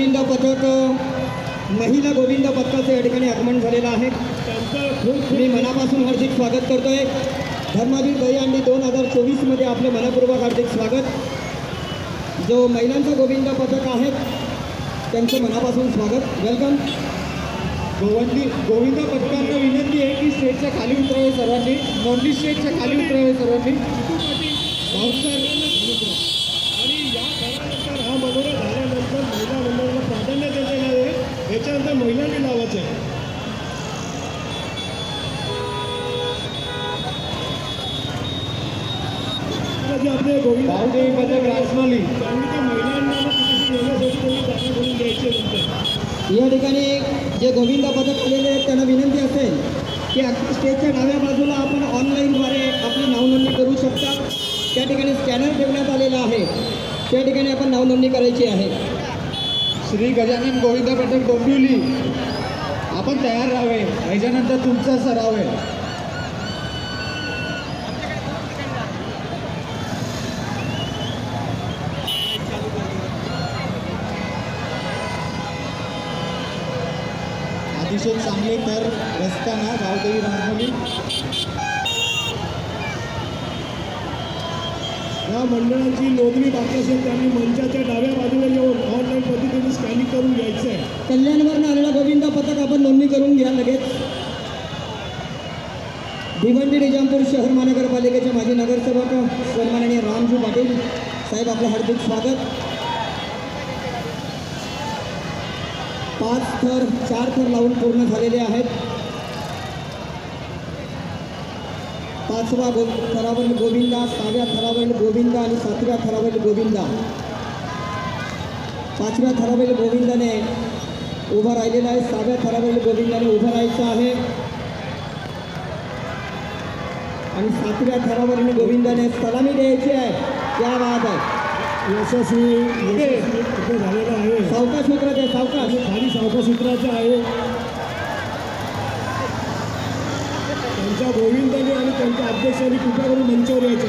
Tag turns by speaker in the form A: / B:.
A: गोविंद पथक महिला गोविंद पथकाचे या ठिकाणी आगमन झालेलं आहे। मी मनापासून हार्दिक स्वागत करतोय। धर्मवीर दहीहंडी 2024 आपले मनपूर्वक हार्दिक स्वागत। जो महिलांचा गोविंद पथक आहे त्यांचं मनापासून स्वागत, वेलकम। गोविंद पथकांना विनंती आहे की स्टेजच्या खाली उतरावे सर्वांनी, नोंदी स्टेजच्या खाली उतरावे सर्वांनी। आणि या घरानंतर हा मनोरा झाल्यानंतर महिला मंडळाला प्राधान्य देण्यात येणार आहे, याच्यानंतर महिलांनी लावायचं आहे। आपले गोविंद पथक राजमाली त्यांनी त्या महिलांना या ठिकाणी जे गोविंद पथक आलेले आहेत त्यांना विनंती असेल की स्टेजच्या डाव्या बाजूला आपण ऑनलाईनद्वारे आपली नावनोंदणी करू शकता। त्या ठिकाणी स्कॅनर ठेवण्यात आलेला आहे, त्या ठिकाणी आपण नावनोंदणी करायची आहे।
B: श्री गजानन गोविंद पथक डोंबिवली आपण तयार राहावे, याच्यानंतर तुमचा सराव आहे। अतिशय चांगले तर रस्त्याना गावदेवी राजमली
A: या मंडळाची नोंदणी बाकी असेल त्यांनी मंचाच्या डाव्या बाजूला येऊन ऑनलाईन पद्धतीने स्कॅनिंग करून घ्यायचं आहे। कल्याणवरून आलेला गोविंद पथक आपण नोंदणी करून घ्या लगेच। भिवंडी निजामपूर शहर महानगरपालिकेचे माजी नगरसेवक सन्माननीय रामजी पाटील साहेब, आपलं हार्दिक स्वागत। 5 थर 4 थर लावून पूर्ण झालेले आहेत। 5व्या थरावरील गोविंदा, 6व्या थरावरील गोविंदा आणि 7व्या थरावरील गोविंदा। 5व्या थरावरील गोविंदाने उभा राहिलेला आहे, 6व्या थरावरील गोविंदाने उभं राहायचं आहे आणि 7व्या थरावरील गोविंदाने सलामी द्यायची आहे। क्या बात आहे, यशस्वी झालेलं आहे। सावकाश सूत्राचे आहे, सावकाश खाली सावकाश सूत्राचं आहे। त्यांच्या गोविंदाने आणि त्यांच्या अध्यक्षांनी कृपया करून मंचावर यायचं।